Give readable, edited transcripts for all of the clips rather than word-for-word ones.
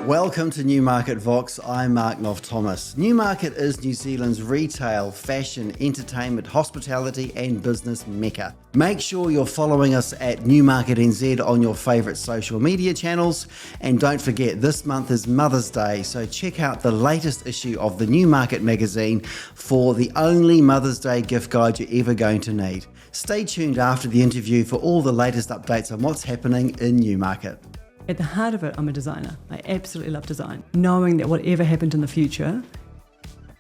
Welcome to Newmarket Vox. I'm Mark Knopf-Thomas. Newmarket is New Zealand's retail, fashion, entertainment, hospitality and business mecca. Make sure you're following us at Newmarket NZ on your favourite social media channels. And don't forget, this month is Mother's Day, so check out the latest issue of the Newmarket magazine for the only Mother's Day gift guide you're ever going to need. Stay tuned after the interview for all the latest updates on what's happening in Newmarket. At the heart of it, I'm a designer. I absolutely love design. Knowing that whatever happened in the future,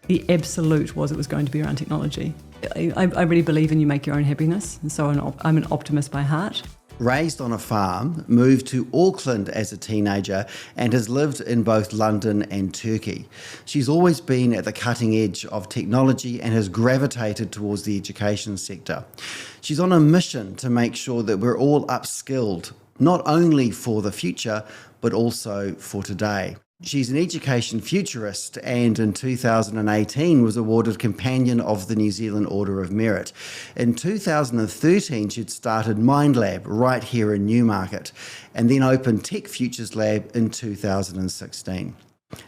the absolute was it was going to be around technology. I really believe in you make your own happiness, and so I'm an optimist by heart. Raised on a farm, moved to Auckland as a teenager and has lived in both London and Turkey. She's always been at the cutting edge of technology and has gravitated towards the education sector. She's on a mission to make sure that we're all upskilled, not only for the future, but also for today. She's an education futurist and in 2018 was awarded Companion of the New Zealand Order of Merit. In 2013, she'd started MindLab right here in Newmarket and then opened Tech Futures Lab in 2016.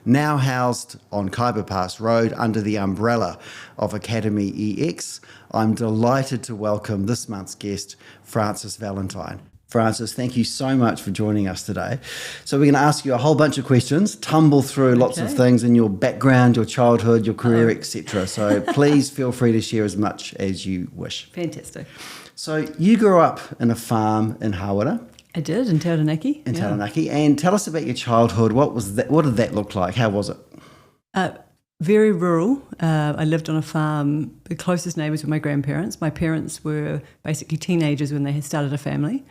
Now housed on Kaiba Pass Road under the umbrella of AcademyEX, I'm delighted to welcome this month's guest, Frances Valintine. Frances, thank you so much for joining us today. So we're going to ask you a whole bunch of questions, tumble through lots of things in your background, your childhood, your career, etc. So please feel free to share as much as you wish. Fantastic. So you grew up in a farm in Hawera. I did, in Taranaki. Taranaki. And tell us about your childhood. What was that? What did that look like? How was it? Very rural. I lived on a farm. The closest neighbours were my grandparents. My parents were basically teenagers when they had started a family,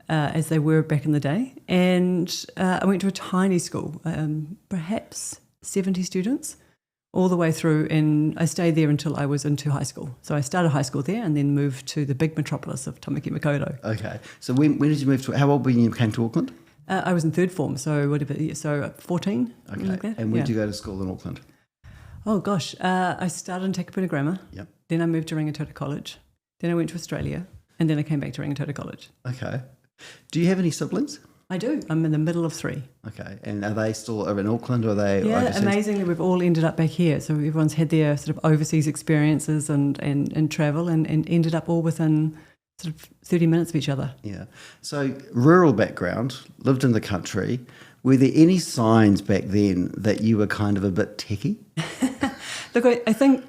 as they were back in the day. And I went to a tiny school, perhaps 70 students, all the way through. And I stayed there until I was into high school. So I started high school there and then moved to the big metropolis of Tamaki Makaurau. Okay. So when did you move to, how old were you when you came to Auckland? I was in third form, so 14, okay. Like that. And when did you go to school in Auckland? Oh gosh, I started in Takapuna Grammar, then I moved to Rangitoto College, then I went to Australia, and then I came back to Rangitoto College. Okay. Do you have any siblings? I do. I'm in the middle of three. Okay. And are they still in Auckland or are they overseas? Amazingly, we've all ended up back here. So everyone's had their sort of overseas experiences and travel and ended up all within sort of 30 minutes of each other. Yeah. So rural background, lived in the country. Were there any signs back then that you were kind of a bit techie? Look, I think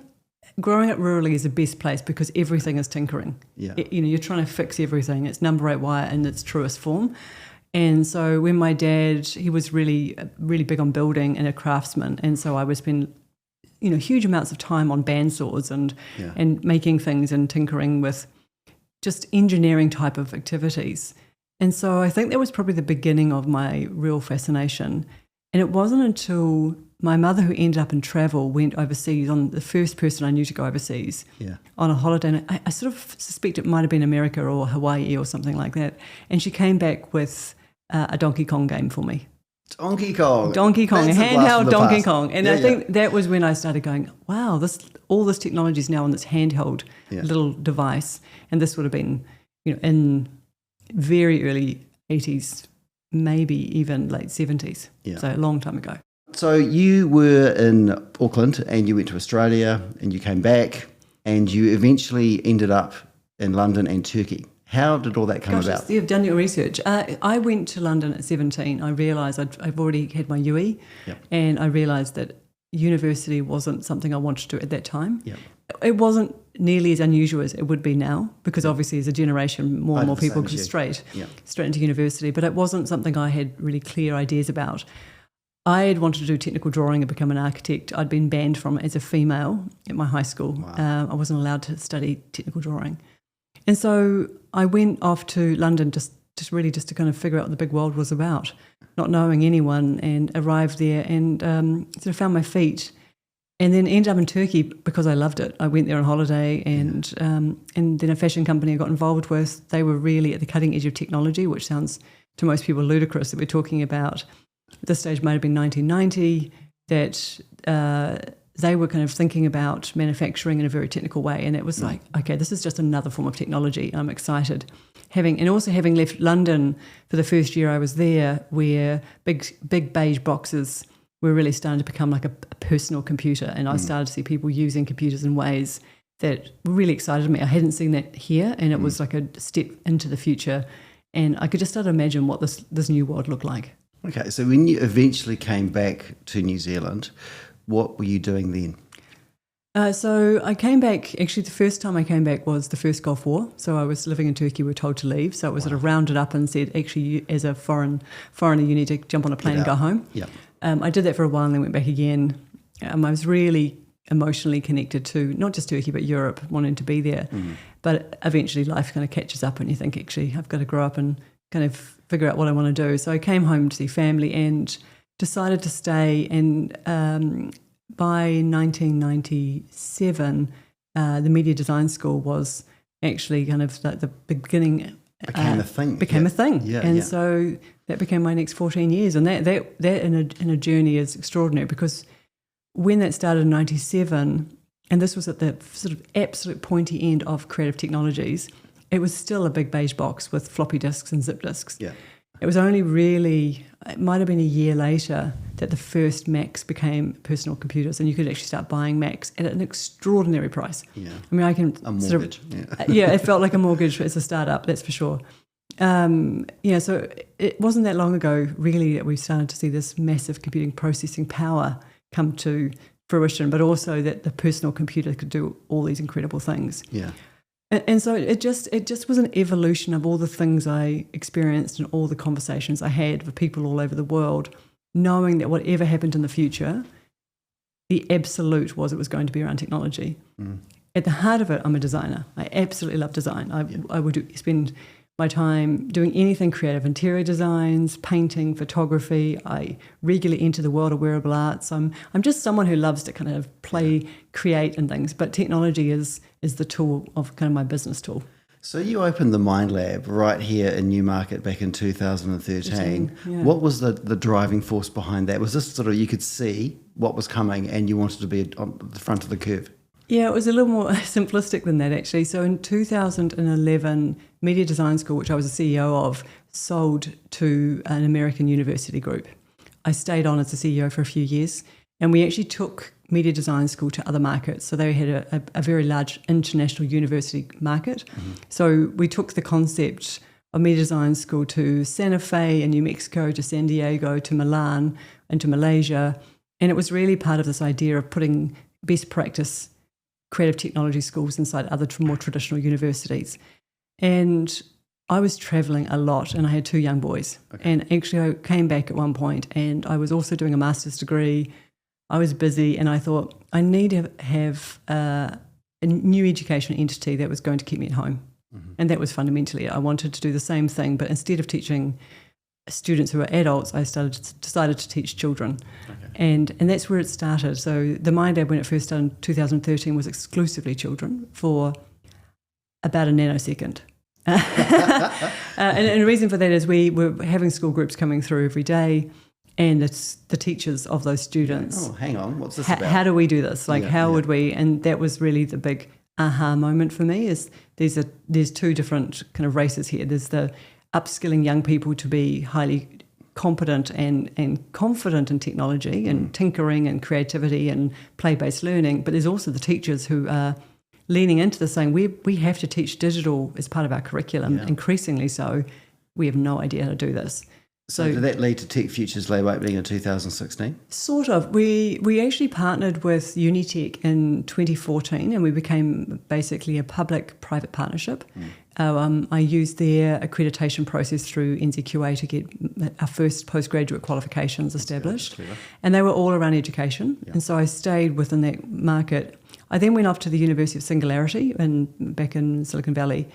growing up rurally is the best place because everything is tinkering. Yeah. You're trying to fix everything. It's number 8 wire in its truest form. And so when my dad, he was really, really big on building and a craftsman. And so I would spend, huge amounts of time on bandsaws and making things and tinkering with just engineering type of activities. And so I think that was probably the beginning of my real fascination. And it wasn't until my mother, who ended up in travel, went overseas, on the first person I knew to go overseas on a holiday. And I sort of suspect it might have been America or Hawaii or something like that. And she came back with a Donkey Kong game for me. Donkey Kong, a handheld Donkey Kong. And I think that was when I started going, wow, all this technology is now on this handheld little device. And this would have been, in very early 80s, maybe even late 70s, so a long time ago. So you were in Auckland and you went to Australia and you came back and you eventually ended up in London and Turkey. How did all that come about? You've done your research. I went to London at 17. I realised I've already had my UE and I realised that university wasn't something I wanted to do at that time. Yep. It wasn't nearly as unusual as it would be now because obviously as a generation more and more people go straight into university, but it wasn't something I had really clear ideas about. I had wanted to do technical drawing and become an architect. I'd been banned from it as a female at my high school. Wow. I wasn't allowed to study technical drawing. And so I went off to London just to kind of figure out what the big world was about, not knowing anyone, and arrived there and sort of found my feet. And then ended up in Turkey because I loved it. I went there on holiday and then a fashion company I got involved with, they were really at the cutting edge of technology, which sounds to most people ludicrous that we're talking about. At this stage might have been 1990, that they were kind of thinking about manufacturing in a very technical way, and it was like, okay, this is just another form of technology. I'm excited. Having left London for the first year I was there, where big beige boxes were really starting to become like a personal computer, and I started to see people using computers in ways that really excited me. I hadn't seen that here, and it was like a step into the future, and I could just start to imagine what this new world looked like. Okay, so when you eventually came back to New Zealand, what were you doing then? So I came back, actually the first time I came back was the first Gulf War. So I was living in Turkey, we were told to leave. So it was sort of rounded up and said, actually, as a foreigner, you need to jump on a plane and go home. Yeah. I did that for a while and then went back again. I was really emotionally connected to not just Turkey, but Europe, wanting to be there. But eventually life kind of catches up and you think, actually, I've got to grow up and kind of figure out what I want to do. So I came home to see family and decided to stay, and by 1997 the media design school was actually kind of the beginning. Became a thing. Yeah, so that became my next 14 years, and that in a journey is extraordinary, because when that started in 97, and this was at the sort of absolute pointy end of creative technologies, it was still a big beige box with floppy disks and zip disks. Yeah. It was only really, it might have been a year later that the first Macs became personal computers, and you could actually start buying Macs at an extraordinary price. Yeah. I mean, I can a mortgage. it felt like a mortgage as a startup, that's for sure. So it wasn't that long ago, really, that we started to see this massive computing processing power come to fruition, but also that the personal computer could do all these incredible things. Yeah. And so it just was an evolution of all the things I experienced and all the conversations I had with people all over the world, knowing that whatever happened in the future, the absolute was it was going to be around technology. At the heart of it, I'm a designer. I absolutely love design. I would spend my time doing anything creative, interior designs, painting, photography. I regularly enter the world of wearable arts. I'm just someone who loves to kind of play, create and things, but technology is the tool of kind of my business tool. So you opened the Mind Lab right here in Newmarket back in 2013. Yeah. What was the driving force behind that? Was this sort of, you could see what was coming and you wanted to be on the front of the curve? Yeah, it was a little more simplistic than that, actually. So in 2011, Media Design School, which I was the CEO of, sold to an American university group. I stayed on as the CEO for a few years, and we actually took Media Design School to other markets. So they had a very large international university market. So we took the concept of Media Design School to Santa Fe in New Mexico, to San Diego, to Milan, and to Malaysia. And it was really part of this idea of putting best practice creative technology schools inside other more traditional universities. And I was traveling a lot, and I had two young boys. Okay. And actually I came back at one point, and I was also doing a master's degree. I was busy, and I thought I need to have a new education entity that was going to keep me at home. And that was fundamentally it. I wanted to do the same thing, but instead of teaching students who are adults, I decided to teach children. Okay. And that's where it started. So the Mind Lab, when it first started in 2013, was exclusively children for about a nanosecond. And the reason for that is we were having school groups coming through every day, and it's the teachers of those students. Oh, hang on, what's this about? How do we do this? How would we? And that was really the big aha moment for me, is there's two different kind of races here. There's the upskilling young people to be highly competent and confident in technology and tinkering and creativity and play-based learning, but there's also the teachers who are leaning into the saying we have to teach digital as part of our curriculum, increasingly so. We have no idea how to do this. So did that lead to Tech Futures Lab opening in 2016? Sort of. We actually partnered with Unitech in 2014, and we became basically a public-private partnership. I used their accreditation process through NZQA to get our first postgraduate qualifications established. And they were all around education. Yeah. And so I stayed within that market. I then went off to the University of Singularity back in Silicon Valley,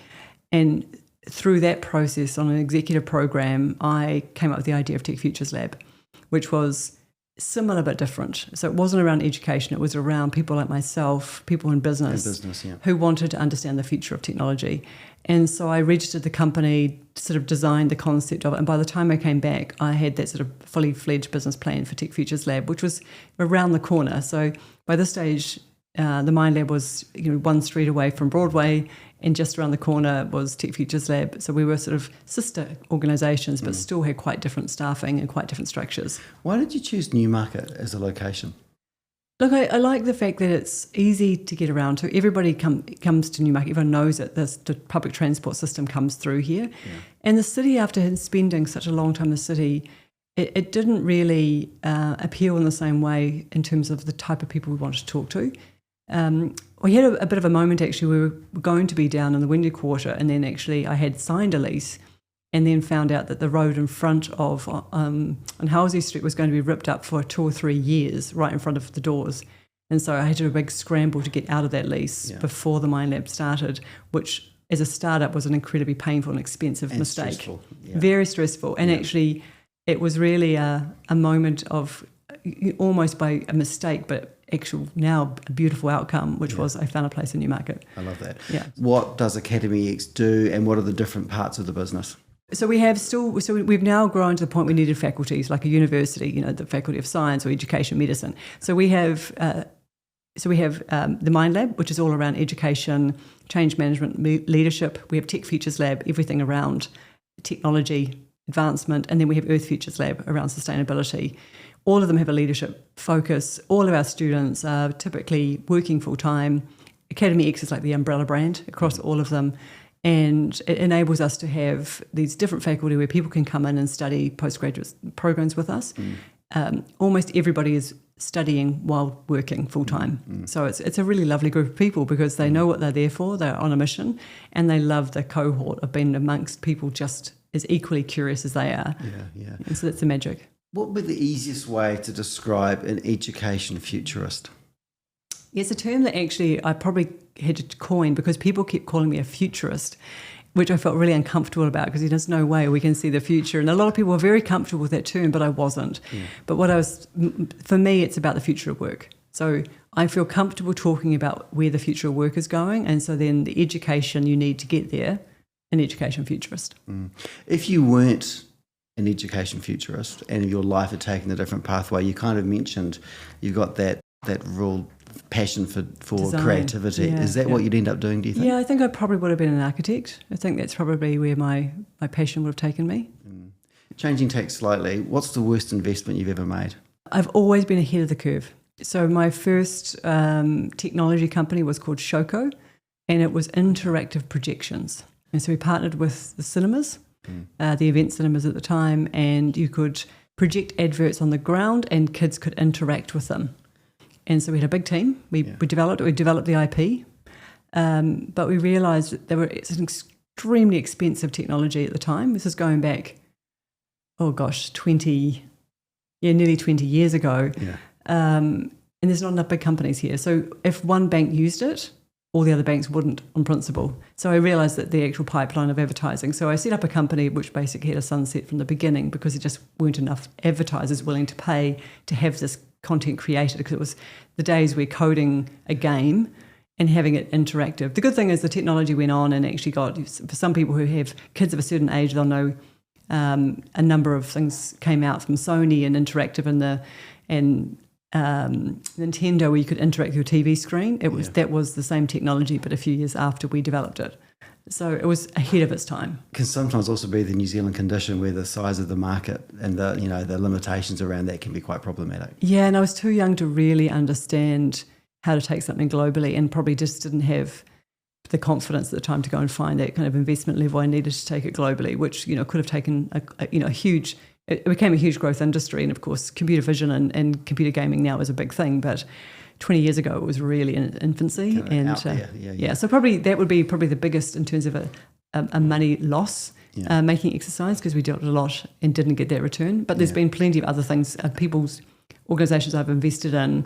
and through that process on an executive program, I came up with the idea of Tech Futures Lab, which was similar but different. So it wasn't around education, it was around people like myself, people in business, who wanted to understand the future of technology. And so I registered the company, sort of designed the concept of it, and by the time I came back, I had that sort of fully fledged business plan for Tech Futures Lab, which was around the corner. So by this stage, the Mind Lab was one street away from Broadway, and just around the corner was Tech Futures Lab. So we were sort of sister organisations, but still had quite different staffing and quite different structures. Why did you choose Newmarket as a location? Look, I like the fact that it's easy to get around to. Everybody comes to Newmarket. Everyone knows it. The public transport system comes through here. Yeah. And the city, after spending such a long time in the city, it didn't really appeal in the same way in terms of the type of people we wanted to talk to. We had a bit of a moment, actually. We were going to be down in the Windy Quarter, and then actually I had signed a lease and then found out that the road in front of on Halsey Street was going to be ripped up for 2 or 3 years right in front of the doors. And so I had to do a big scramble to get out of that lease before the Mind Lab started, which as a startup was an incredibly painful and expensive mistake. Stressful. Yeah. Very stressful. And actually it was really a moment of almost by a mistake, but actual now a beautiful outcome, which was I found a place in Newmarket. I love that. Yeah. What does AcademyEX do, and what are the different parts of the business? So we've now grown to the point we needed faculties like a university, the Faculty of Science or Education Medicine. So we have the Mind Lab, which is all around education, change management, leadership. We have Tech Futures Lab, everything around technology advancement, and then we have Earth Futures Lab around sustainability. All of them have a leadership focus. All of our students are typically working full-time. AcademyEX is like the umbrella brand across all of them, and it enables us to have these different faculty where people can come in and study postgraduate programs with us. Almost everybody is studying while working full-time. So it's a really lovely group of people because they know what they're there for, they're on a mission, and they love the cohort of being amongst people just as equally curious as they are. Yeah. And so that's the magic. What would be the easiest way to describe an education futurist? It's a term that actually I probably had to coin because people kept calling me a futurist, which I felt really uncomfortable about because there's no way we can see the future. And a lot of people were very comfortable with that term, but I wasn't. Yeah. But for me, it's about the future of work. So I feel comfortable talking about where the future of work is going. And so then the education you need to get there, an education futurist. If you weren't an education futurist and your life had taken a different pathway, you kind of mentioned you've got that real passion for design, creativity. Is that what you'd end up doing, do you think? Yeah, I think I probably would have been an architect. I think that's probably where my passion would have taken me. Changing tack slightly, what's the worst investment you've ever made? I've always been ahead of the curve. So my first technology company was called Shoko, and it was interactive projections. And so we partnered with the cinemas, the event cinemas at the time, and you could project adverts on the ground and kids could interact with them. And so we had a big team. We developed the IP, but we realised that it's an extremely expensive technology at the time. This is going back, nearly 20 years ago. Yeah. And there's not enough big companies here. So if one bank used it, all the other banks wouldn't on principle. So I realised that the actual pipeline of advertising. So I set up a company which basically had a sunset from the beginning because there just weren't enough advertisers willing to pay to have this content created, because it was the days we're coding a game and having it interactive. The good thing is the technology went on and actually got, for some people who have kids of a certain age, they'll know a number of things came out from Sony and interactive and Nintendo where you could interact with your TV screen. That was the same technology, but a few years after we developed it. So it was ahead of its time. Can sometimes also be the New Zealand condition where the size of the market and the limitations around that can be quite problematic. Yeah, and I was too young to really understand how to take something globally, and probably just didn't have the confidence at the time to go and find that kind of investment level I needed to take it globally, which could have taken a huge. It became a huge growth industry, and of course, computer vision and computer gaming now is a big thing, but 20 years ago it was really in infancy. So probably that would be the biggest in terms of a money loss, making exercise, because we dealt a lot and didn't get that return. But there's been plenty of other things, people's organisations I've invested in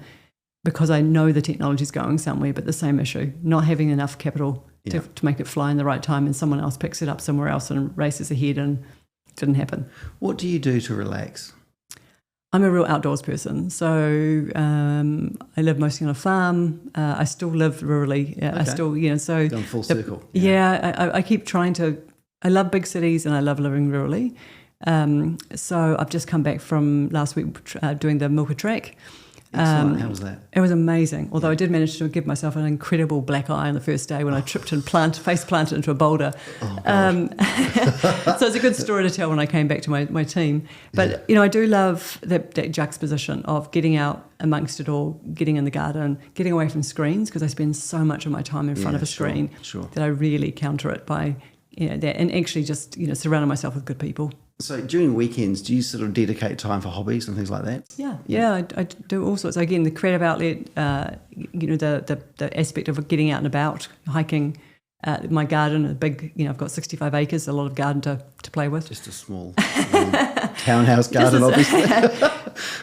because I know the technology's going somewhere, but the same issue, not having enough capital to make it fly in the right time, and someone else picks it up somewhere else and races ahead, and it didn't happen. What do you do to relax? I'm a real outdoors person. So I live mostly on a farm. I still live rurally. Okay. I still, so... Gone full circle. I keep trying to... I love big cities and I love living rurally. So I've just come back from last week doing the Milka Track. Excellent. How was that? It was amazing. Although I did manage to give myself an incredible black eye on the first day when I tripped and face planted into a boulder. So it's a good story to tell when I came back to my team. But, I do love that juxtaposition of getting out amongst it all, getting in the garden, getting away from screens, because I spend so much of my time in front of a screen that I really counter it by that, and actually just surrounding myself with good people. So during weekends, do you sort of dedicate time for hobbies and things like that? Yeah, I do all sorts. Again, the creative outlet, the aspect of getting out and about, hiking, my garden, a big, I've got 65 acres, a lot of garden to play with. Just a small townhouse garden, obviously.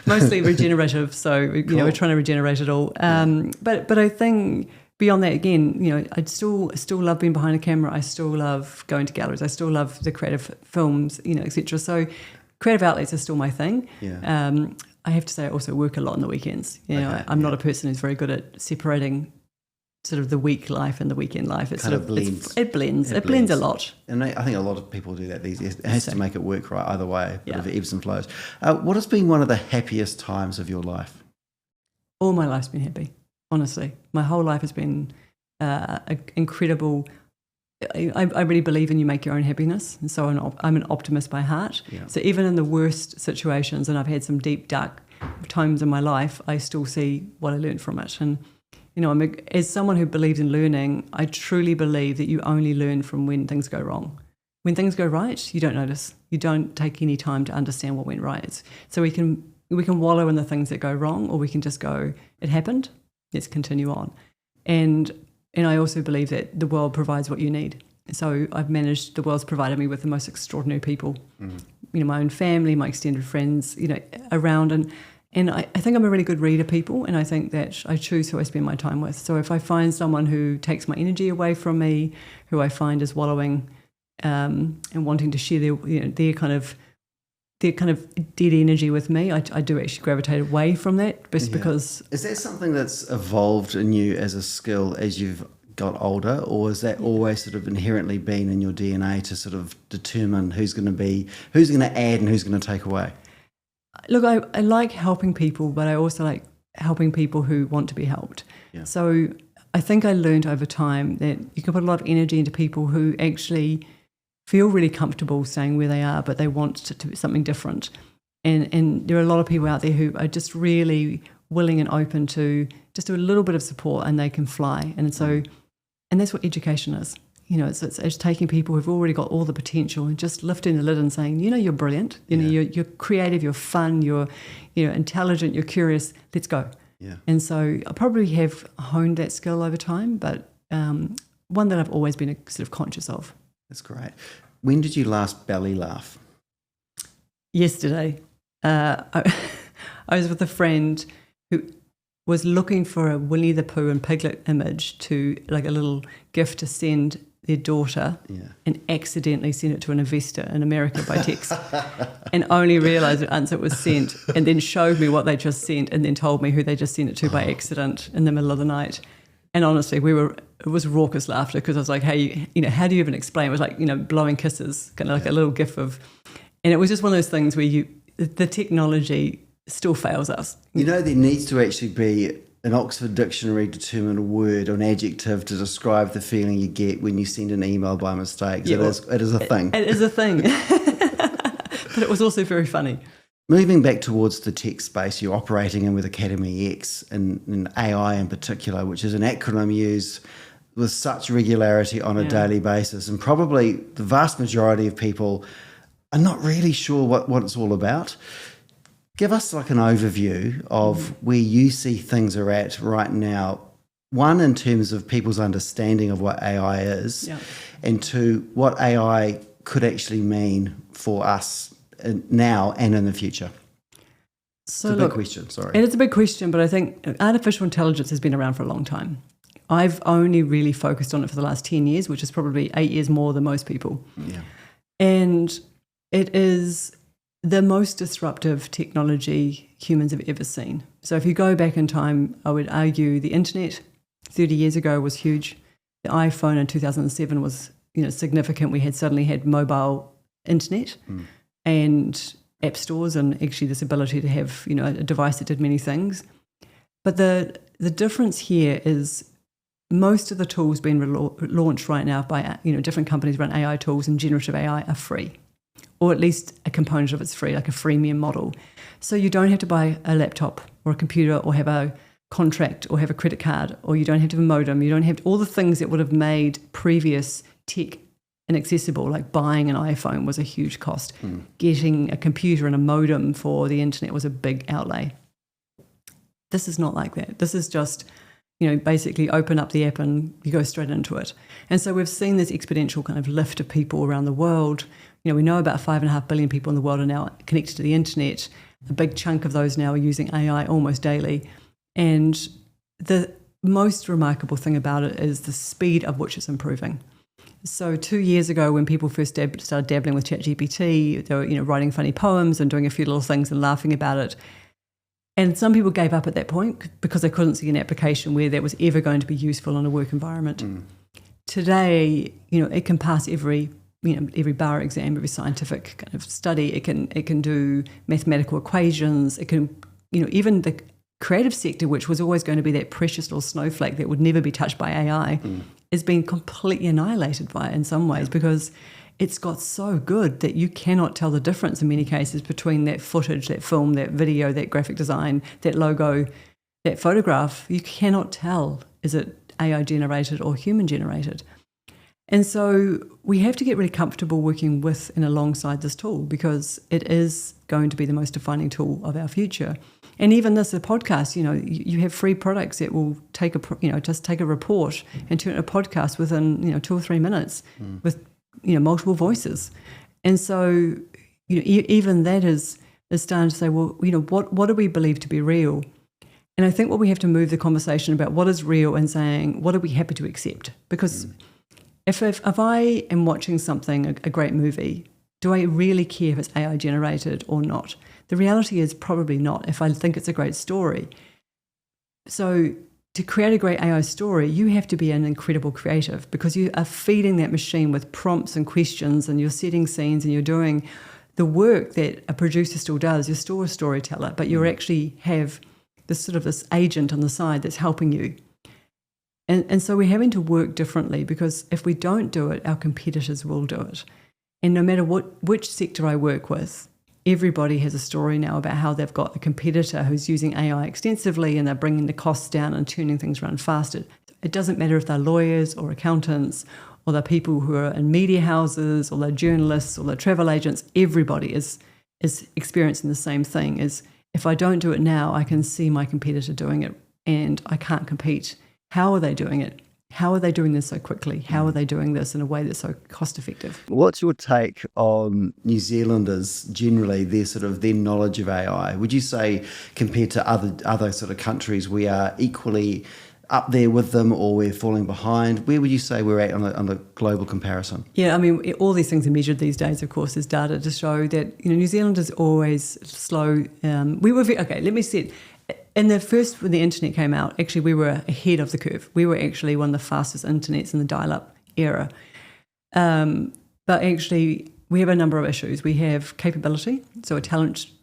Mostly regenerative, so we're trying to regenerate it all. But I think beyond that, again, I still love being behind a camera. I still love going to galleries. I still love the creative films, etc. So creative outlets are still my thing. I have to say I also work a lot on the weekends. I'm not a person who's very good at separating sort of the week life and the weekend life. It blends. It blends a lot. And I think a lot of people do that these days. It has to make it work right either way, bit of ebbs and flows. What has been one of the happiest times of your life? All my life's been happy. Honestly, my whole life has been incredible. I really believe in you make your own happiness, and so I'm an optimist by heart. So even in the worst situations, and I've had some deep, dark times in my life, I still see what I learned from it. And as someone who believes in learning, I truly believe that you only learn from when things go wrong. When things go right, you don't notice. You don't take any time to understand what went right. So we can wallow in the things that go wrong, or we can just go, it happened. Let's continue on. And I also believe that the world provides what you need. So the world's provided me with the most extraordinary people, my own family, my extended friends, around. And I think I'm a really good reader of people, and I think that I choose who I spend my time with. So if I find someone who takes my energy away from me, who I find is wallowing and wanting to share their kind of dead energy with me, I do actually gravitate away from that, just because... Is that something that's evolved in you as a skill as you've got older, or is that always sort of inherently been in your DNA to sort of determine who's going to add and who's going to take away? Look, I like helping people, but I also like helping people who want to be helped. So I think I learned over time that you can put a lot of energy into people who actually feel really comfortable staying where they are, but they want to be something different. And there are a lot of people out there who are just really willing and open to just do a little bit of support, and they can fly. And that's what education is. It's taking people who've already got all the potential and just lifting the lid and saying, you're brilliant. You're creative, you're fun, you're intelligent, you're curious. Let's go. And so I probably have honed that skill over time, but one that I've always been sort of conscious of. That's great. When did you last belly laugh? Yesterday. I was with a friend who was looking for a Winnie the Pooh and Piglet image to, like, a little gift to send their daughter, and accidentally sent it to an investor in America by text, and only realised once it was sent, and then showed me what they just sent, and then told me who they just sent it to by accident in the middle of the night. And honestly, it was raucous laughter, because I was like, hey, how do you even explain? It was like, blowing kisses, kind of like a little gif of, and it was just one of those things where the technology still fails us. There needs to actually be an Oxford Dictionary determined word or an adjective to describe the feeling you get when you send an email by mistake. It is a thing. It is a thing. But it was also very funny. Moving back towards the tech space you're operating in with AcademyEX and AI in particular, which is an acronym used with such regularity on a daily basis, and probably the vast majority of people are not really sure what it's all about. Give us like an overview of where you see things are at right now. One, in terms of people's understanding of what AI is, and two, what AI could actually mean for us now and in the future. So it's a big question, sorry. It is a big question, but I think artificial intelligence has been around for a long time. I've only really focused on it for the last 10 years, which is probably 8 years more than most people. And it is the most disruptive technology humans have ever seen. So if you go back in time, I would argue the internet 30 years ago was huge. The iPhone in 2007 was significant. We had suddenly had mobile internet and app stores, and actually this ability to have a device that did many things. But the difference here is most of the tools being launched right now by different companies run AI tools, and generative AI are free, or at least a component of it's free, like a freemium model. So you don't have to buy a laptop or a computer or have a contract or have a credit card, or you don't have to have a modem. You don't have all the things that would have made previous tech inaccessible, like buying an iPhone was a huge cost. Getting a computer and a modem for the internet was a big outlay. This is not like that. This is just, basically open up the app and you go straight into it. And so we've seen this exponential kind of lift of people around the world. We know about 5.5 billion people in the world are now connected to the internet. A big chunk of those now are using AI almost daily. And the most remarkable thing about it is the speed of which it's improving. So 2 years ago, when people first started dabbling with ChatGPT, they were writing funny poems and doing a few little things and laughing about it. And some people gave up at that point because they couldn't see an application where that was ever going to be useful in a work environment. Today, it can pass every bar exam, every scientific kind of study. It can do mathematical equations. It can, even the creative sector, which was always going to be that precious little snowflake that would never be touched by AI, is being completely annihilated by it in some ways, because it's got so good that you cannot tell the difference in many cases between that footage, that film, that video, that graphic design, that logo, that photograph. You cannot tell, is it AI generated or human generated? And so we have to get really comfortable working with and alongside this tool, because it is going to be the most defining tool of our future. And even this, the podcast, you have free products that will take just take a report and turn it into a podcast within 2 or 3 minutes with multiple voices. And so even that is starting to say, well, what do we believe to be real? And I think what we have to move the conversation about what is real and saying, what are we happy to accept? Because if I am watching something, a great movie, do I really care if it's AI generated or not? The reality is probably not, if I think it's a great story. So to create a great AI story, you have to be an incredible creative, because you are feeding that machine with prompts and questions, and you're setting scenes, and you're doing the work that a producer still does. You're still a storyteller, but you actually have this agent on the side that's helping you. And so we're having to work differently, because if we don't do it, our competitors will do it. And no matter which sector I work with, everybody has a story now about how they've got a competitor who's using AI extensively, and they're bringing the costs down and turning things around faster. It doesn't matter if they're lawyers or accountants, or they're people who are in media houses, or they're journalists, or they're travel agents. Everybody is experiencing the same thing. Is if I don't do it now, I can see my competitor doing it, and I can't compete. How are they doing it? How are they doing this so quickly? How are they doing this in a way that's so cost effective? What's your take on New Zealanders generally, their knowledge of AI? Would you say, compared to other sort of countries, we are equally up there with them, or we're falling behind? Where would you say we're at on a global comparison? Yeah, I mean, all these things are measured these days, of course. There's data to show that New Zealand is always slow. We were let me say it. When the internet came out, actually we were ahead of the curve. We were actually one of the fastest internets in the dial-up era. But actually, we have a number of issues. We have capability, so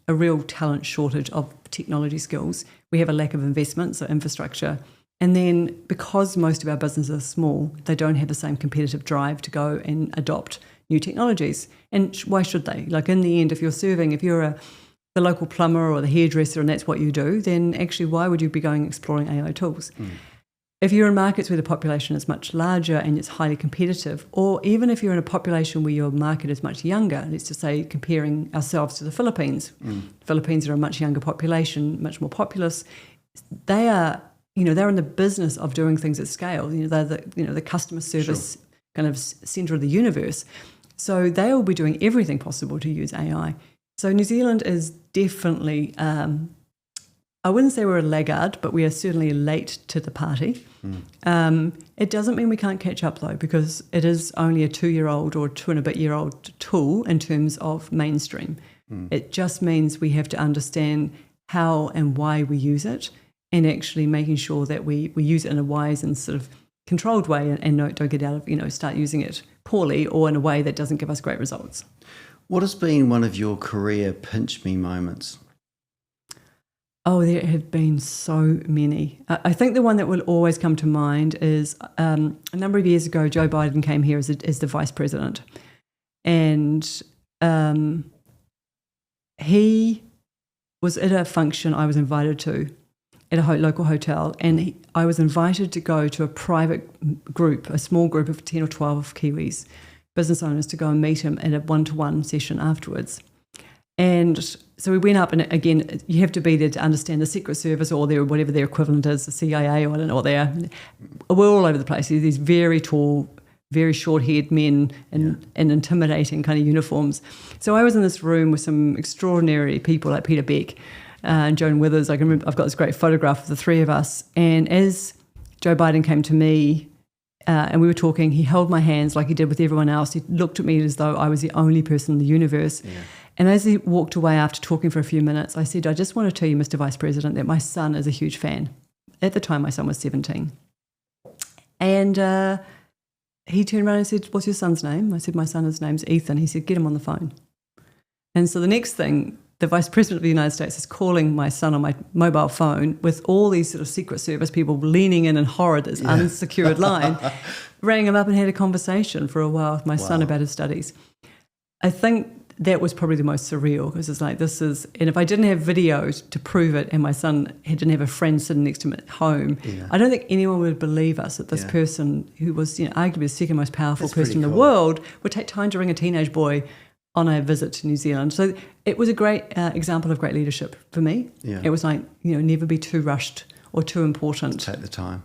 a real talent shortage of technology skills. We have a lack of investment, so infrastructure. And then because most of our businesses are small, they don't have the same competitive drive to go and adopt new technologies. And why should they? Like in the end, if you're the local plumber or the hairdresser and that's what you do, then actually why would you be going exploring AI tools? If you're in markets where the population is much larger and it's highly competitive, or even if you're in a population where your market is much younger, let's just say comparing ourselves to the Philippines. Philippines are a much younger population, much more populous. They are, they're in the business of doing things at scale. They're the customer service kind of center of the universe. So they will be doing everything possible to use AI. So New Zealand is definitely, I wouldn't say we're a laggard, but we are certainly late to the party. It doesn't mean we can't catch up though, because it is only a 2-year-old or 2 and a bit year old tool in terms of mainstream. It just means we have to understand how and why we use it, and actually making sure that we use it in a wise and sort of controlled way, and don't get out of, start using it poorly or in a way that doesn't give us great results. What has been one of your career pinch me moments? Oh, there have been so many. I think the one that will always come to mind is a number of years ago, Joe Biden came here as the vice president. And he was at a function I was invited to at a local hotel, and I was invited to go to a private group, a small group of 10 or 12 Kiwis, business owners, to go and meet him in a one-to-one session afterwards. And so we went up, and again, you have to be there to understand the Secret Service or whatever their equivalent is, the CIA, or I don't know what they are. We're all over the place. These very tall, very short-haired men in intimidating kind of uniforms. So I was in this room with some extraordinary people like Peter Beck and Joan Withers. I can remember, I've got this great photograph of the three of us. And as Joe Biden came to me and we were talking, he held my hands like he did with everyone else. He looked at me as though I was the only person in the universe. Yeah. And as he walked away after talking for a few minutes, I said, I just want to tell you, Mr. Vice President, that my son is a huge fan. At the time, my son was 17. And he turned around and said, what's your son's name? I said, my son's name's Ethan. He said, get him on the phone. And so the next thing, the Vice President of the United States is calling my son on my mobile phone with all these sort of Secret Service people leaning in horror, this unsecured line, rang him up and had a conversation for a while with my son about his studies. I think that was probably the most surreal, because it's like, this is, and if I didn't have videos to prove it, and my son didn't have a friend sitting next to him at home, I don't think anyone would believe us that this person, who was arguably the second most powerful person in the world, would take time to ring a teenage boy on a visit to New Zealand. So it was a great example of great leadership for me. Yeah. It was like, never be too rushed or too important. To take the time.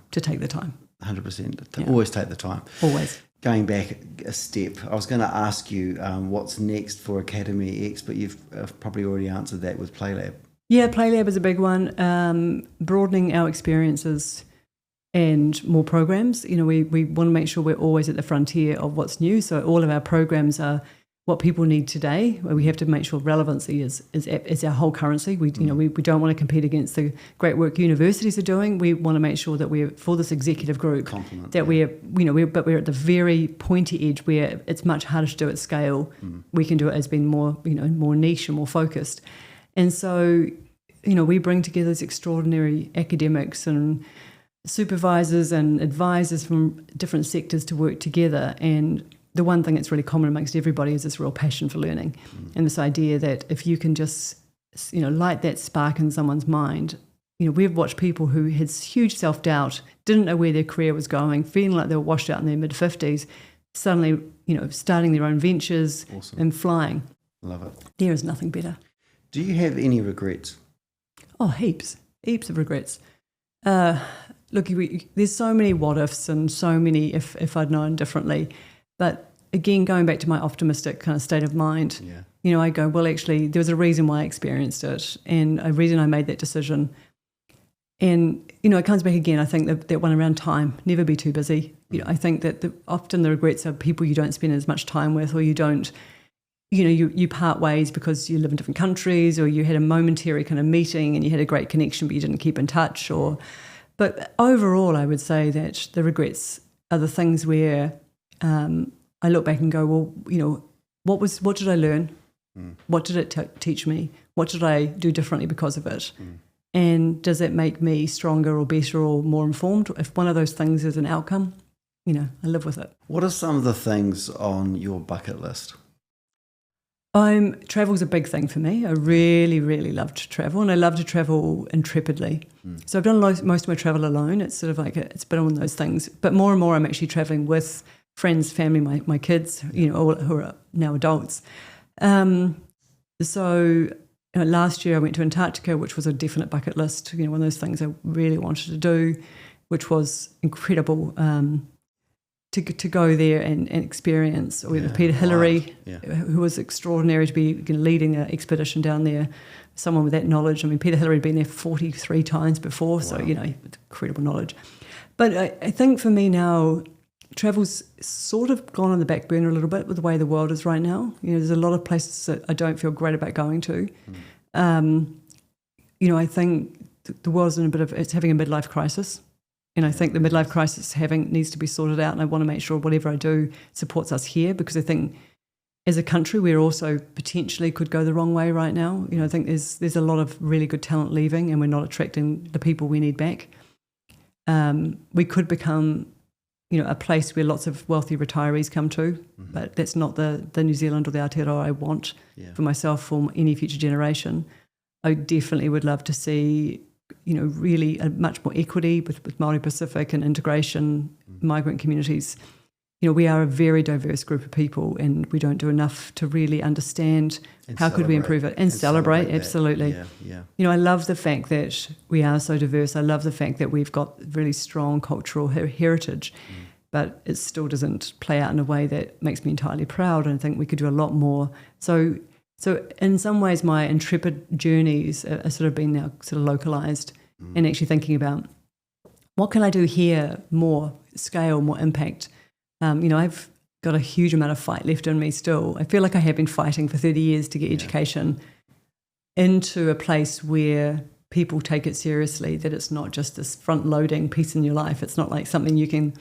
100%. Always take the time. Always. Going back a step, I was going to ask you what's next for AcademyEX, but you've probably already answered that with PlayLab. Yeah, PlayLab is a big one. Broadening our experiences and more programs. We want to make sure we're always at the frontier of what's new. So all of our programs are what people need today. We have to make sure relevancy is our whole currency. We don't want to compete against the great work universities are doing. We want to make sure that we're, for this executive group, we're at the very pointy edge where it's much harder to do at scale. We can do it as being more, more niche and more focused. And so, we bring together these extraordinary academics and supervisors and advisors from different sectors to work together. And the one thing that's really common amongst everybody is this real passion for learning, and this idea that if you can just, light that spark in someone's mind. We've watched people who had huge self-doubt, didn't know where their career was going, feeling like they were washed out in their mid-50s, suddenly, starting their own ventures and flying. Love it. There is nothing better. Do you have any regrets? Oh, heaps of regrets. Look, there's so many what-ifs and so many if I'd known differently. But again, going back to my optimistic kind of state of mind, I go, well, actually, there was a reason why I experienced it and a reason I made that decision. And, it comes back again, I think that one around time, never be too busy. I think that often the regrets are people you don't spend as much time with, or you don't, you part ways because you live in different countries, or you had a momentary kind of meeting and you had a great connection but you didn't keep in touch. But overall, I would say that the regrets are the things where I look back and go, well, what did I learn? What did it teach me? What did I do differently because of it? And does it make me stronger or better or more informed? If one of those things is an outcome, I live with it. What are some of the things on your bucket list? Travel's a big thing for me. I really, really love to travel, and I love to travel intrepidly. So I've done most of my travel alone. It's sort of like it's been on those things. But more and more I'm actually traveling with friends, family, my kids, all who are now adults. So last year I went to Antarctica, which was a definite bucket list, one of those things I really wanted to do, which was incredible to go there and experience. With Peter Hillary, who was extraordinary to be leading an expedition down there, someone with that knowledge. I mean, Peter Hillary had been there 43 times before, so, incredible knowledge. But I think for me now, travel's sort of gone on the back burner a little bit with the way the world is right now. There's a lot of places that I don't feel great about going to. I think the world's in it's having a midlife crisis. And I think the midlife crisis needs to be sorted out, and I want to make sure whatever I do supports us here, because I think as a country we're also potentially could go the wrong way right now. I think there's a lot of really good talent leaving, and we're not attracting the people we need back. We could become a place where lots of wealthy retirees come to, but that's not the New Zealand or the Aotearoa I want for myself or any future generation. I definitely would love to see really a much more equity with Māori Pacific and integration, migrant communities. We are a very diverse group of people, and we don't do enough to really understand how could we improve it and celebrate. Absolutely. I love the fact that we are so diverse. I love the fact that we've got really strong cultural heritage, but it still doesn't play out in a way that makes me entirely proud, and I think we could do a lot more. So in some ways, my intrepid journeys are sort of been now sort of localised, and actually thinking about what can I do here, more scale, more impact. I've got a huge amount of fight left in me still. I feel like I have been fighting for 30 years to get education into a place where people take it seriously, that it's not just this front-loading piece in your life. It's not like something you can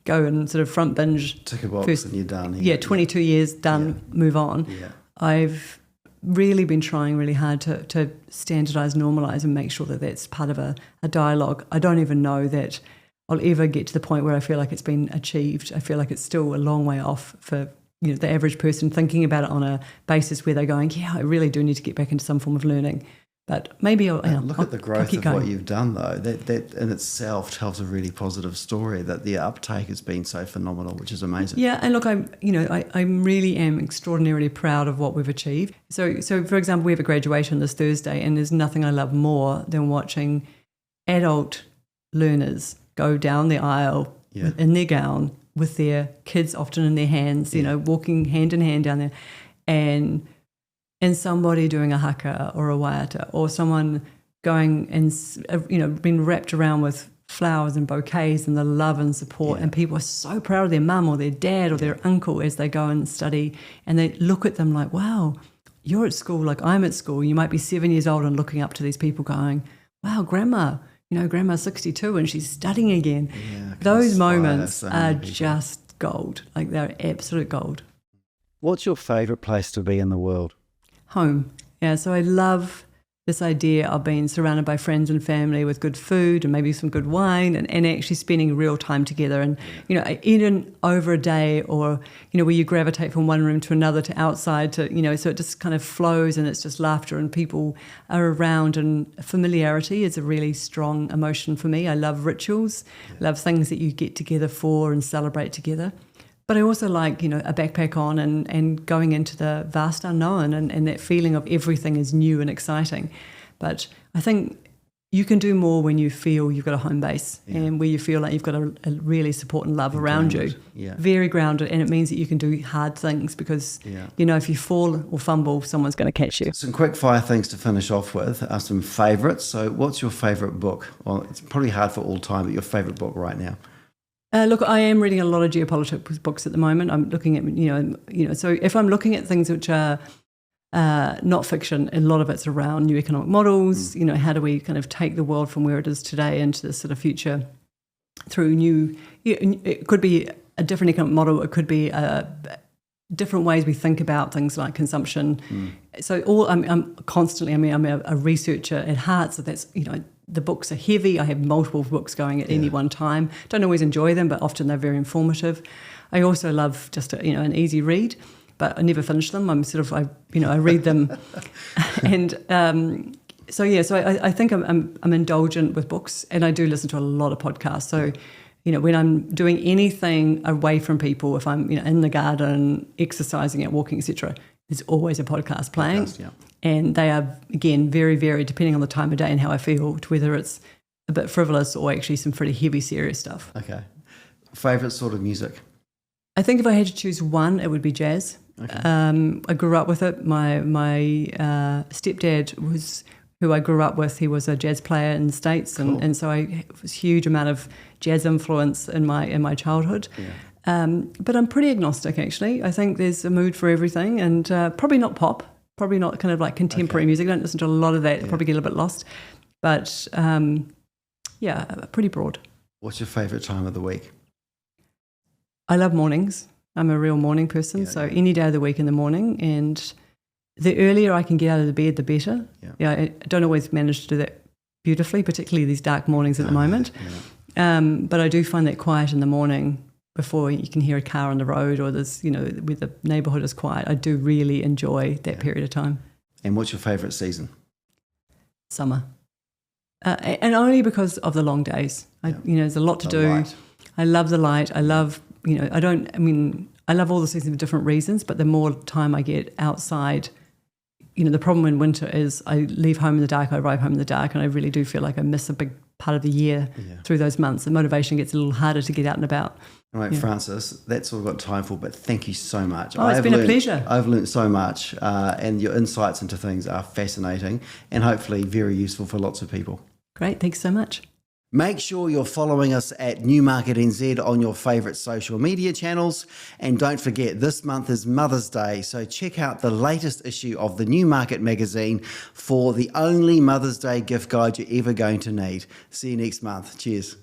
go and sort of front binge. Tick a box first, and you're done. 22 years, done, move on. Yeah. I've really been trying really hard to standardise, normalise, and make sure that that's part of a dialogue. I don't even know that I'll ever get to the point where I feel like it's been achieved. I feel like it's still a long way off for the average person thinking about it on a basis where they're going, I really do need to get back into some form of learning. But maybe I'll look at the growth of what you've done, though. That in itself tells a really positive story, that the uptake has been so phenomenal, which is amazing. Yeah, and look, I really am extraordinarily proud of what we've achieved. So for example, we have a graduation this Thursday, and there's nothing I love more than watching adult learners go down the aisle in their gown with their kids often in their hands, walking hand in hand down there, and somebody doing a haka or a waiata, or someone going and being wrapped around with flowers and bouquets and the love and support, and people are so proud of their mum or their dad or their uncle as they go and study, and they look at them like, wow, you're at school like I'm at school. You might be 7 years old and looking up to these people going, wow, grandma's 62 and she's studying again. Those moments are just gold. Like, they're absolute gold. What's your favourite place to be in the world? Home. Yeah, so I love this idea of being surrounded by friends and family with good food and maybe some good wine, and actually spending real time together. And, even over a day, or, where you gravitate from one room to another to outside to, so it just kind of flows, and it's just laughter and people are around, and familiarity is a really strong emotion for me. I love rituals, love things that you get together for and celebrate together. But I also like, a backpack on and going into the vast unknown, and that feeling of everything is new and exciting. But I think you can do more when you feel you've got a home base, and where you feel like you've got a really support and love around you. Very grounded, and it means that you can do hard things, because, if you fall or fumble, someone's going to catch you. Some quick fire things to finish off with are some favourites. So what's your favourite book? Well, it's probably hard for all time, but your favourite book right now? Look, I am reading a lot of geopolitics books at the moment. I'm looking at, so if I'm looking at things which are not fiction, a lot of it's around new economic models. How do we kind of take the world from where it is today into this sort of future through new, it could be a different economic model, it could be different ways we think about things like consumption. So I'm constantly, I'm a researcher at heart, so that's, the books are heavy. I have multiple books going at any one time. Don't always enjoy them, but often they're very informative. I also love just an easy read, but I never finish them. I read them, and so I think I'm indulgent with books, and I do listen to a lot of podcasts. So when I'm doing anything away from people, if I'm in the garden, exercising, out walking, etc., there's always a podcast playing. And they are, again, very varied depending on the time of day and how I feel, to whether it's a bit frivolous or actually some pretty heavy, serious stuff. Okay. Favourite sort of music? I think if I had to choose one, it would be jazz. Okay. I grew up with it. My stepdad who I grew up with, he was a jazz player in the States, and so I was a huge amount of jazz influence in my childhood. But I'm pretty agnostic, actually. I think there's a mood for everything, and probably not pop, probably not kind of like contemporary music. I don't listen to a lot of that. I probably get a little bit lost. But yeah, pretty broad. What's your favourite time of the week? I love mornings. I'm a real morning person, so any day of the week in the morning. And the earlier I can get out of the bed, the better. Yeah, I don't always manage to do that beautifully, particularly these dark mornings at the moment. But I do find that quiet in the morning before you can hear a car on the road, or there's, where the neighbourhood is quiet. I do really enjoy that period of time. And what's your favourite season? Summer. And only because of the long days. There's a lot to do. Light. I love the light. I love, I love all the seasons for different reasons, but the more time I get outside, the problem in winter is I leave home in the dark, I arrive home in the dark, and I really do feel like I miss a big part of the year through those months. The motivation gets a little harder to get out and about. All right, Frances, that's all we've got time for, but thank you so much. It's been a pleasure. I've learned so much, and your insights into things are fascinating and hopefully very useful for lots of people. Great, thanks so much. Make sure you're following us at Newmarket NZ on your favourite social media channels. And don't forget, this month is Mother's Day, so check out the latest issue of the Newmarket magazine for the only Mother's Day gift guide you're ever going to need. See you next month. Cheers.